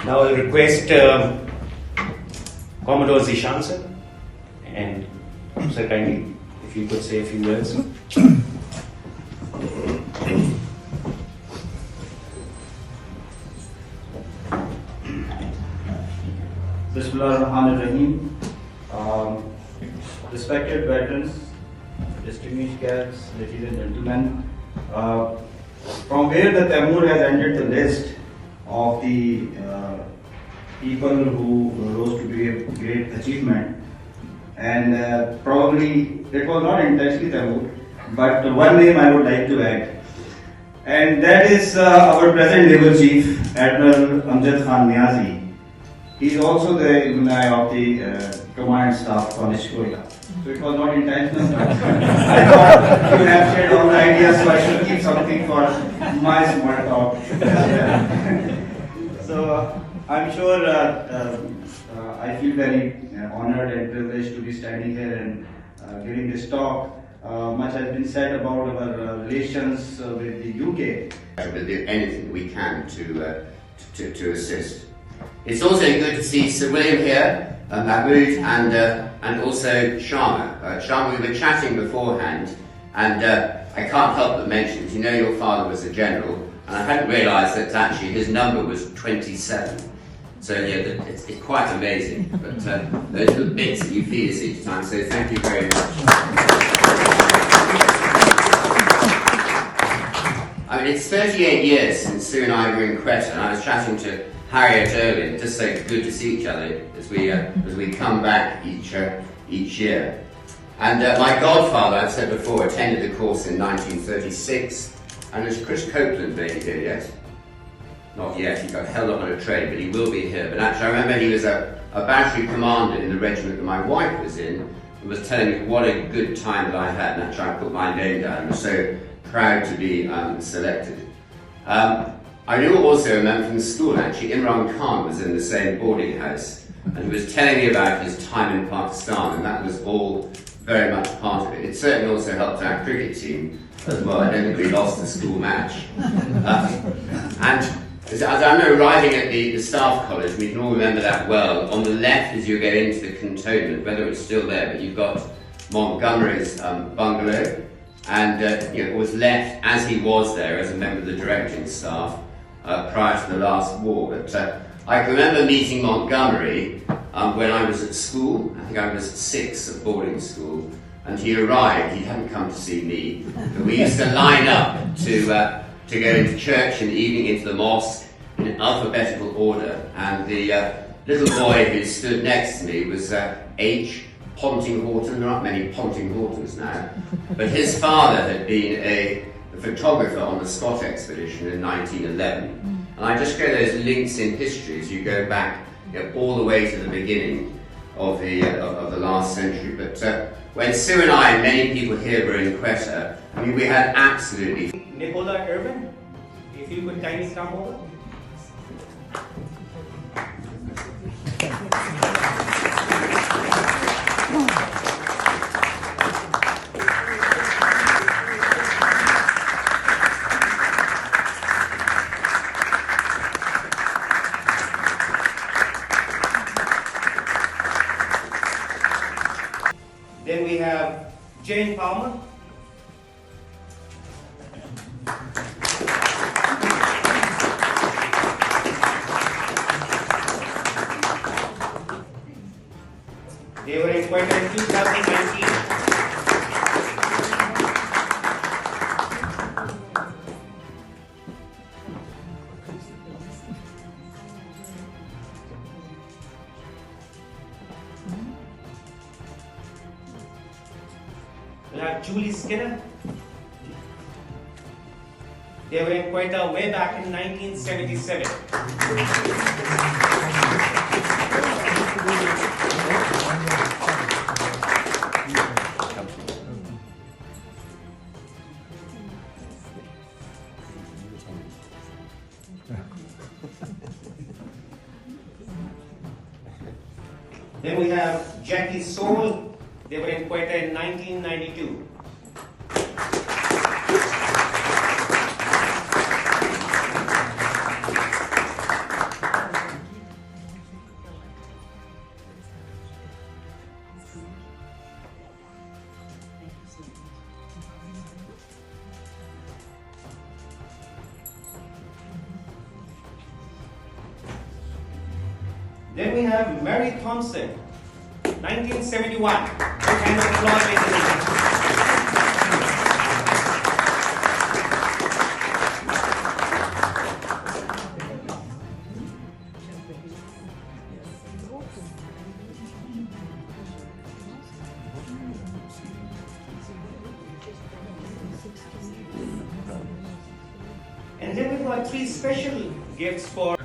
Now I request Commodore Zishan sir and sir kindly if you could say a few words. Bismillahirrahmanirrahim. Respected veterans, distinguished guests, ladies and gentlemen, from where the Taimur has entered the list of the people who rose to great achievement, and probably it was not intentionally Taimur, but one name I would like to add, and that is our present naval chief, Admiral Amjad Khan Niazi. He is also the alumni of the Command Staff College Korea. So it was not intentional. I thought you have shared all the ideas, so I should keep something for my smart talk. So I'm sure I feel very honored and privileged to be standing here and giving this talk. Much has been said about our relations with the UK. We'll do anything we can to assist. It's also good to see Sir William here, Mahmood, and also Sharma. Sharma, we were chatting beforehand, and I can't help but mention, you know your father was a general, and I hadn't realised that actually his number was 27. So yeah, it's quite amazing, but those little bits that you feed us each time, so thank you very much. I mean, it's 38 years since Sue and I were in Quetta, and I was chatting to Harriet earlier, just so good to see each other as we come back each year. And my godfather, I've said before, attended the course in 1936, and is Chris Copeland maybe here yet? Not yet, he got held up on a train, but he will be here. But actually I remember he was a battery commander in the regiment that my wife was in, and was telling me what a good time that I had, and actually I put my name down. I was so proud to be selected. I do also remember from school, actually, Imran Khan was in the same boarding house, and he was telling me about his time in Pakistan, and that was all very much part of it. It certainly also helped our cricket team as well. I don't think we lost the school match. And as I remember arriving at the staff college, we can all remember that well. On the left, as you get into the cantonment, whether it's still there, but you've got Montgomery's bungalow, and it was left as he was there as a member of the directing staff. Prior to the last war, but I can remember meeting Montgomery when I was at school. I think I was 6 at boarding school, and he arrived. He hadn't come to see me, but we used to line up to go into church in the evening, into the mosque in alphabetical order. And the little boy who stood next to me was H. Ponting-Horton. There aren't many Ponting-Hortons now, but his father had been a photographer on the Scott expedition in 1911, and I just go those links in history as you go back all the way to the beginning of the last century. But when Sue and I and many people here were in Quetta, I mean, we had absolutely. Nicola Irvin, if you could kindly come over. Then we have Jane Palmer. They were in Quetta in 2019. We have Julie Skinner. They were in Quetta way back in 1977. Then we have Jackie Soul. They were in Quetta in 1992. Then we have Mary Thompson, 1971. What kind of applause, ladies and gentlemen? And then we've got three special gifts for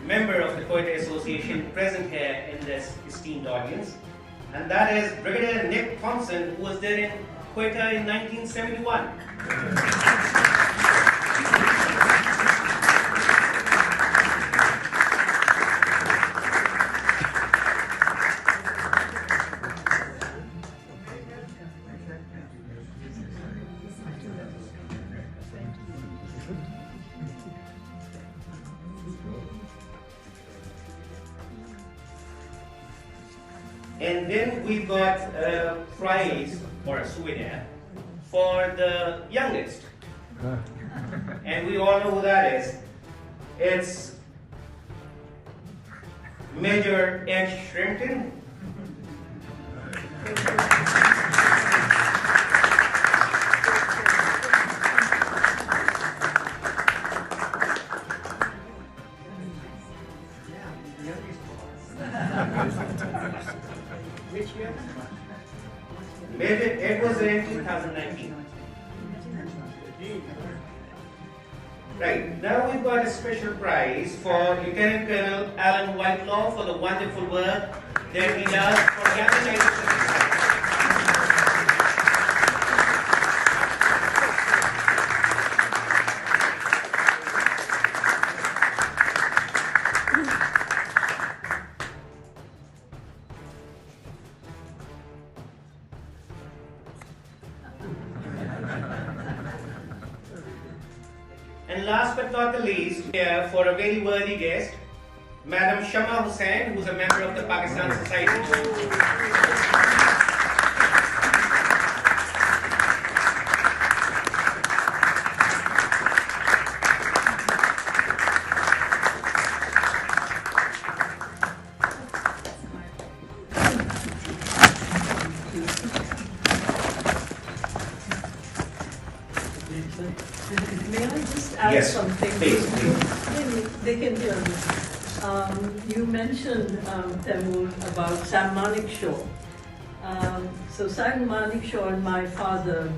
member of the Poetry Association present here in this esteemed audience. And that is Brigadier Nick Thompson, who was there in Quetta in 1971. And then we've got a prize or a souvenir for the youngest. And we all know who that is. It's Major Ed Shrimpton. Which year? It was in 2019. Right, now we've got a special prize for Lieutenant Colonel Alan Whitelaw for the wonderful work that he does for galvanization. And last but not the least, here for a very worthy guest, Madam Shama Hussain, who's a member of the Pakistan Society. May I just add something? Please, please. They can hear me. You mentioned, Taimur, about Sam Manekshaw. So Sam Manekshaw and my father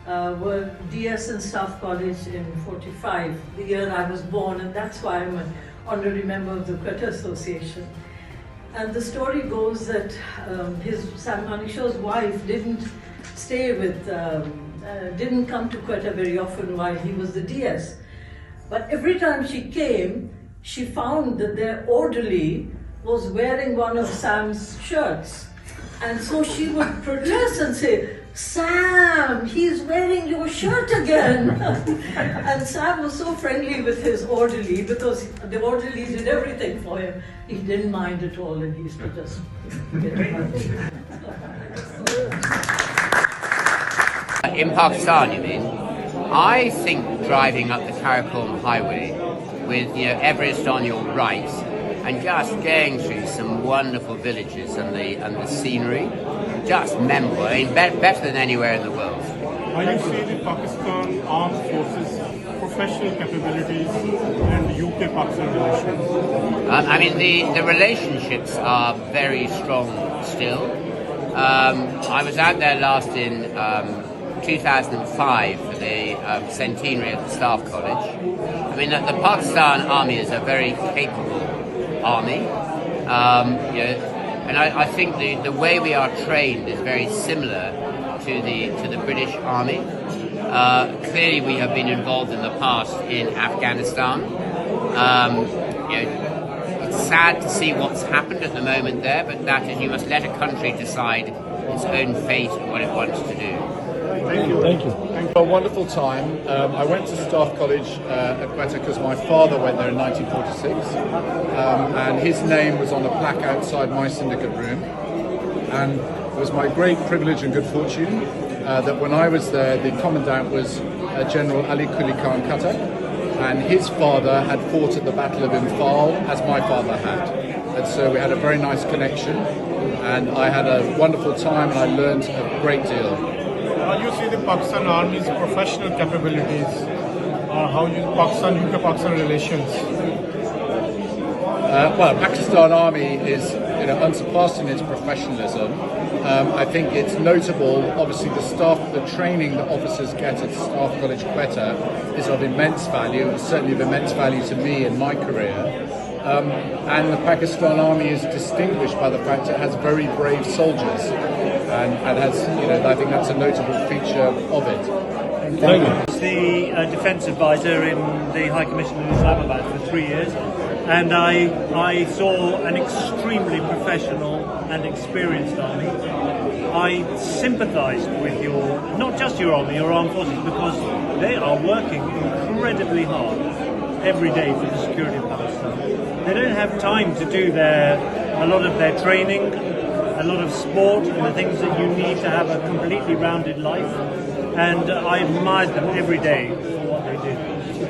were DS in Staff College in 45, the year I was born, and that's why I'm an honorary member of the Quetta Association. And the story goes that Sam Manekshaw's wife didn't stay with didn't come to Quetta very often while he was the DS. But every time she came, she found that their orderly was wearing one of Sam's shirts. And so she would protest and say, "Sam, he's wearing your shirt again." And Sam was so friendly with his orderly because the orderly did everything for him. He didn't mind at all, and he used to just get it. In Pakistan, you mean? I think driving up the Karakoram Highway with Everest on your right and just going through some wonderful villages and the scenery, just memorable. I mean, better than anywhere in the world. Are you seeing the Pakistan Armed Forces professional capabilities and UK-Pakistan relations? I mean, the relationships are very strong still. I was out there last in 2005 for the centenary of the Staff College. I mean, the Pakistan Army is a very capable army, and I think the way we are trained is very similar to the British Army. Clearly, we have been involved in the past in Afghanistan. It's sad to see what's happened at the moment there, but that is, you must let a country decide its own fate and what it wants to do. Thank you. Thank you. A wonderful time. I went to Staff College at Quetta because my father went there in 1946, and his name was on a plaque outside my syndicate room. And it was my great privilege and good fortune that when I was there, the commandant was General Ali Quli Khan Khattak, and his father had fought at the Battle of Imphal as my father had. and so we had a very nice connection, and I had a wonderful time, and I learned a great deal. How you see the Pakistan Army's professional capabilities? How you UK-Pakistan relations? Well, Pakistan Army is unsurpassed in its professionalism. I think it's notable, obviously, the training that officers get at Staff College Quetta is of immense value, and certainly of immense value to me in my career. And the Pakistan Army is distinguished by the fact it has very brave soldiers, and has, I think that's a notable feature of it. I was the defence advisor in the High Commission in Islamabad for 3 years, and I saw an extremely professional and experienced army. I sympathised with not just your army, your armed forces, because they are working incredibly hard every day for the security of Pakistan. They don't have time to do a lot of their training, a lot of sport, and the things that you need to have a completely rounded life. And I admired them every day